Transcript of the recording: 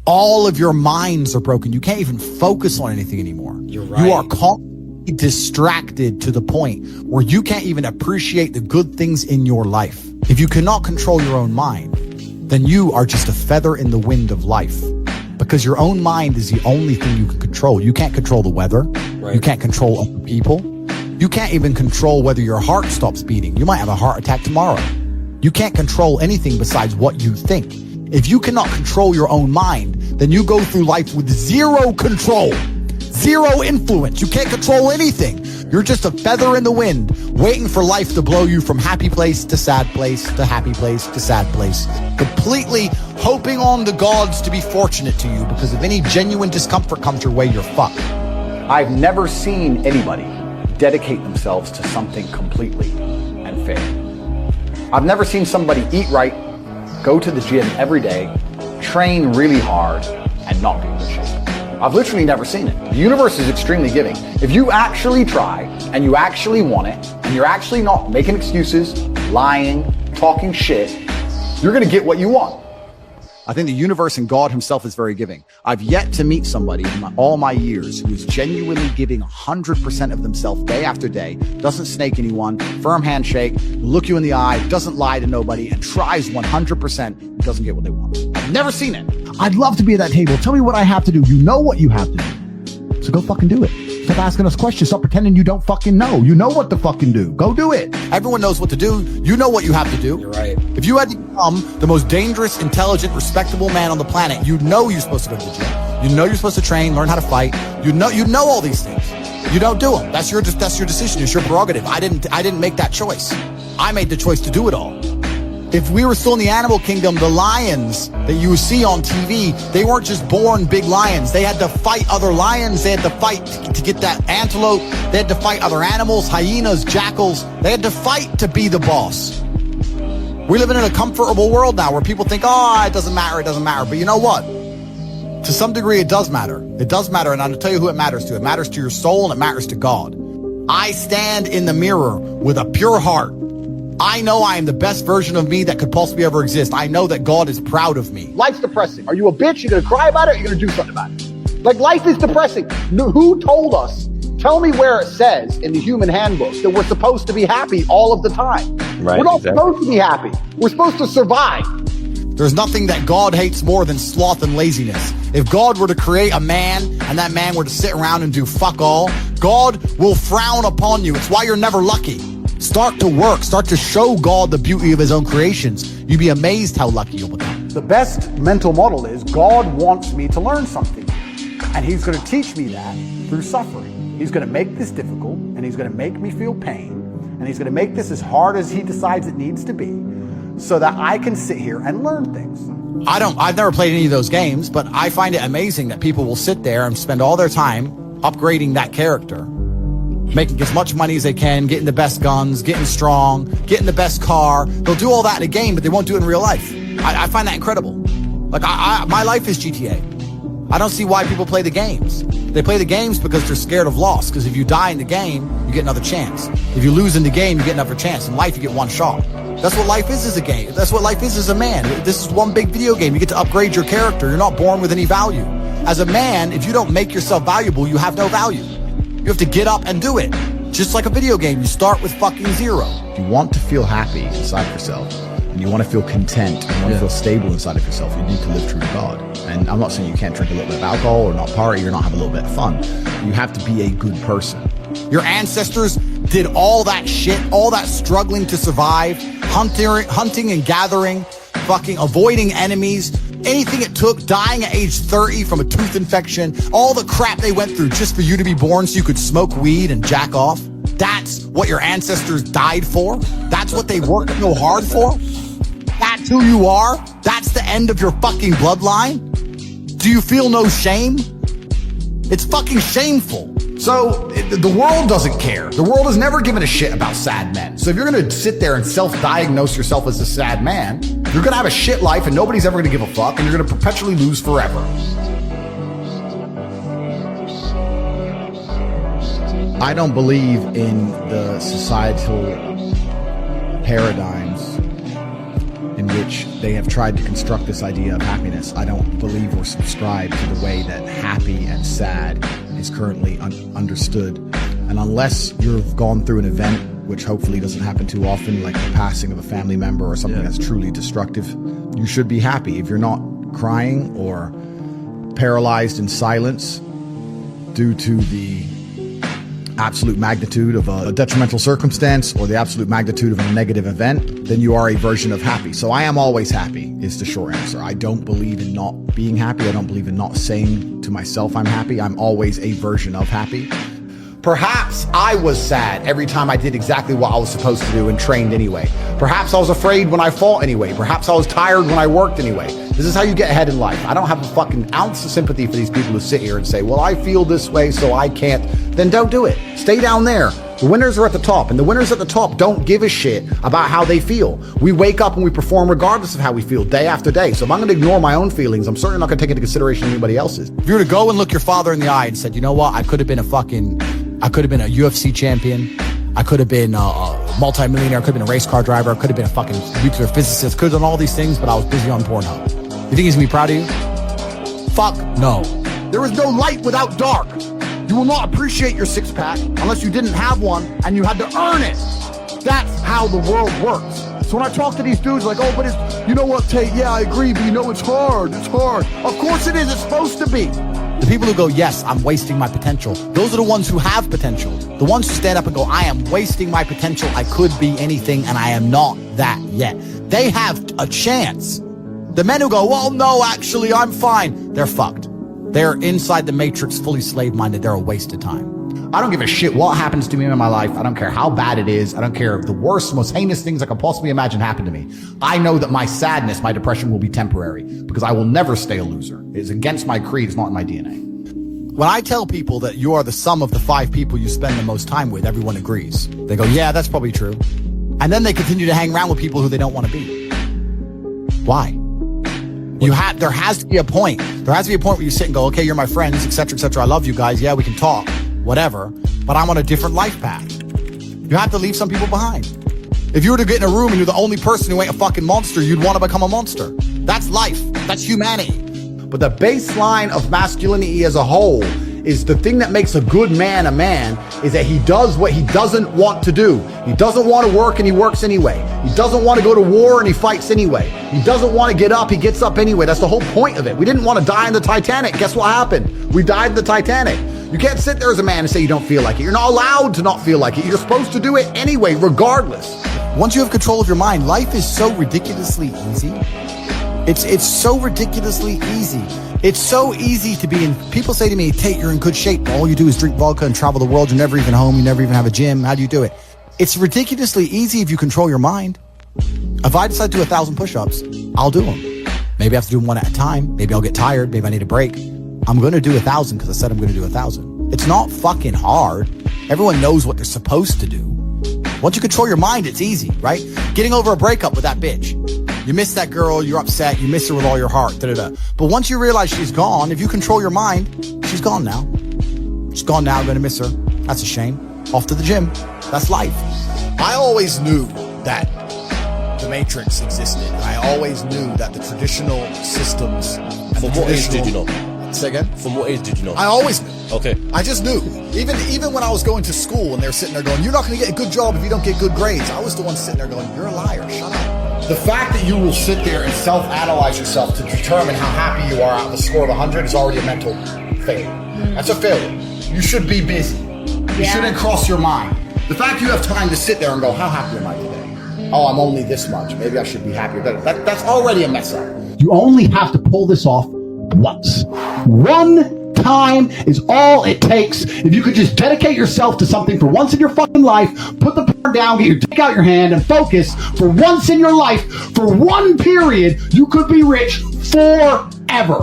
All of your minds are broken. You can't even focus on anything anymore. You're right. You are constantly distracted to the point where you can't even appreciate the good things in your life. If you cannot control your own mind, then you are just a feather in the wind of life, because your own mind is the only thing you can control. You can't control the weather. Right. You can't control other people. You can't even control whether your heart stops beating. You might have a heart attack tomorrow. You can't control anything besides what you think. If you cannot control your own mind, then you go through life with zero control, zero influence. You can't control anything. You're just a feather in the wind, waiting for life to blow you from happy place to sad place to happy place to sad place, completely hoping on the gods to be fortunate to you, because if any genuine discomfort comes your way, you're fucked. I've never seen anybody dedicate themselves to something completely and fail. I've never seen somebody eat right, go to the gym every day, train really hard, and not be in good shape. I've literally never seen it. The universe is extremely giving. If you actually try and you actually want it, and you're actually not making excuses, lying, talking shit, you're going to get what you want. I think the universe and God himself is very giving. I've yet to meet somebody in all my years who is genuinely giving 100% of themselves day after day, doesn't snake anyone, firm handshake, look you in the eye, doesn't lie to nobody, and tries 100%, doesn't get what they want. I've never seen it. I'd love to be at that table. Tell me what I have to do. You know what you have to do. So go fucking do it. Stop asking us questions. Stop pretending you don't fucking know. You know what to fucking do. Go do it. Everyone knows what to do. You know what you have to do. You're right. If you had to become the most dangerous, intelligent, respectable man on the planet, you know you're supposed to go to the gym. You know you're supposed to train, learn how to fight. You know all these things. You don't do them. That's your decision. It's your prerogative. I didn't make that choice. I made the choice to do it all. If we were still in the animal kingdom, the lions that you see on TV, they weren't just born big lions. They had to fight other lions. They had to fight to get that antelope. They had to fight other animals, hyenas, jackals. They had to fight to be the boss. We're living in a comfortable world now where people think, oh, it doesn't matter. But you know what? To some degree, it does matter. It does matter. And I'm going to tell you who it matters to. It matters to your soul and it matters to God. I stand in the mirror with a pure heart. I know I am the best version of me that could possibly ever exist. I know that God is proud of me. Life's depressing. Are you a bitch? You're going to cry about it or you're going to do something about it? Like, life is depressing. Who told us? Tell me where it says in the human handbook that we're supposed to be happy all of the time. Right, we're not supposed to be happy. We're supposed to survive. There's nothing that God hates more than sloth and laziness. If God were to create a man and that man were to sit around and do fuck all, God will frown upon you. It's why you're never lucky. Start to work. Start to show God the beauty of his own creations. You'd be amazed how lucky you'll become. The best mental model is God wants me to learn something. And he's going to teach me that through suffering. He's going to make this difficult, and he's going to make me feel pain, and he's going to make this as hard as he decides it needs to be, so that I can sit here and learn things. I've never played any of those games, but I find it amazing that people will sit there and spend all their time upgrading that character, making as much money as they can, getting the best guns, getting strong, getting the best car. They'll do all that in a game, but they won't do it in real life. I find that incredible. Like, my life is GTA. I don't see why people play the games. They play the games because they're scared of loss, because if you die in the game, you get another chance. If you lose in the game, you get another chance. In life, you get one shot. That's what life is as a game. That's what life is as a man. This is one big video game. You get to upgrade your character. You're not born with any value. As a man, if you don't make yourself valuable, you have no value. You have to get up and do it. Just like a video game, you start with fucking zero. If you want to feel happy inside yourself, and you want to feel content, and you want to feel stable inside of yourself, you need to live true to God. And I'm not saying you can't drink a little bit of alcohol or not party or not have a little bit of fun. You have to be a good person. Your ancestors did all that shit, all that struggling to survive, hunting and gathering, fucking avoiding enemies, anything it took, dying at age 30 from a tooth infection, all the crap they went through just for you to be born so you could smoke weed and jack off. That's what your ancestors died for. That's what they worked so hard for. That's who you are. That's the end of your fucking bloodline. Do you feel no shame? It's fucking shameful. So the world doesn't care. The world has never given a shit about sad men. So if you're going to sit there and self-diagnose yourself as a sad man, you're going to have a shit life and nobody's ever going to give a fuck and you're going to perpetually lose forever. I don't believe in the societal paradigms in which they have tried to construct this idea of happiness, I don't believe or subscribe to the way that happy and sad is currently understood. And unless you've gone through an event, which hopefully doesn't happen too often, like the passing of a family member or something that's truly destructive, you should be happy. If you're not crying or paralyzed in silence due to the absolute magnitude of a detrimental circumstance or the absolute magnitude of a negative event, then you are a version of happy. So I am always happy is the short answer. I don't believe in not being happy. I don't believe in not saying to myself I'm happy. I'm always a version of happy. Perhaps I was sad every time I did exactly what I was supposed to do and trained anyway. Perhaps I was afraid when I fought anyway. Perhaps I was tired when I worked anyway. This is how you get ahead in life. I don't have a fucking ounce of sympathy for these people who sit here and say, well, I feel this way, so I can't. Then don't do it. Stay down there. The winners are at the top, and the winners at the top don't give a shit about how they feel. We wake up and we perform regardless of how we feel day after day. So if I'm going to ignore my own feelings, I'm certainly not going to take into consideration anybody else's. If you were to go and look your father in the eye and said, you know what, I could have been a UFC champion. I could have been a multi-millionaire. I could have been a race car driver. I could have been a fucking nuclear physicist. Could have done all these things, but I was busy on Pornhub. You think he's gonna be proud of you? Fuck no. There is no light without dark. You will not appreciate your six-pack unless you didn't have one and you had to earn it. That's how the world works. So when I talk to these dudes like, oh, but it's, you know what, Tate? Yeah, I agree, but you know it's hard. It's hard. Of course it is. It's supposed to be. The people who go, yes, I'm wasting my potential, those are the ones who have potential. The ones who stand up and go, I am wasting my potential. I could be anything and I am not that yet. They have a chance. The men who go, well, no, actually, I'm fine. They're fucked. They're inside the matrix, fully slave-minded. They're a waste of time. I don't give a shit what happens to me in my life. I don't care how bad it is. I don't care if the worst, most heinous things I could possibly imagine happen to me. I know that my sadness, my depression will be temporary because I will never stay a loser. It's against my creed. It's not in my DNA. When I tell people that you are the sum of the 5 people you spend the most time with, everyone agrees. They go, yeah, that's probably true. And then they continue to hang around with people who they don't want to be. Why? There has to be a point. There has to be a point where you sit and go, okay, you're my friends, etc., etc. I love you guys. Yeah, we can talk, whatever. But I'm on a different life path. You have to leave some people behind. If you were to get in a room and you're the only person who ain't a fucking monster, you'd want to become a monster. That's life. That's humanity. But the baseline of masculinity as a whole is the thing that makes a good man a man is that he does what he doesn't want to do. He doesn't want to work and he works anyway. He doesn't want to go to war and he fights anyway. He doesn't want to get up, he gets up anyway. That's the whole point of it. We didn't want to die in the Titanic. Guess what happened? We died in the Titanic. You can't sit there as a man and say you don't feel like it. You're not allowed to not feel like it. You're supposed to do it anyway, regardless. Once you have control of your mind, life is so ridiculously easy. It's so ridiculously easy. It's so easy to be in. People say to me, Tate, you're in good shape. All you do is drink vodka and travel the world. You're never even home. You never even have a gym. How do you do it? It's ridiculously easy if you control your mind. If I decide to do 1,000 push-ups, I'll do them. Maybe I have to do them one at a time. Maybe I'll get tired. Maybe I need a break. I'm going to do 1,000 because I said I'm going to do 1,000. It's not fucking hard. Everyone knows what they're supposed to do. Once you control your mind, it's easy, right? Getting over a breakup with that bitch. You miss that girl, you're upset, you miss her with all your heart, da-da-da. But once you realize she's gone, if you control your mind, she's gone now. She's gone now, I'm gonna miss her. That's a shame. Off to the gym. That's life. I always knew that the Matrix existed. I always knew that the traditional systems... From what age did you know? Say again? From what age did you know? I always knew. Okay. I just knew. Even when I was going to school and they're sitting there going, you're not going to get a good job if you don't get good grades. I was the one sitting there going, you're a liar. Shut up. The fact that you will sit there and self-analyze yourself to determine how happy you are out of a score of 100 is already a mental failure. That's a failure. You should be busy. You shouldn't cross your mind. The fact you have time to sit there and go, how happy am I today? Oh, I'm only this much. Maybe I should be happier. That's already a mess up. You only have to pull this off once. One time is all it takes. If you could just dedicate yourself to something for once in your fucking life, put the pen down, take out your hand and focus for once in your life, for one period, you could be rich forever.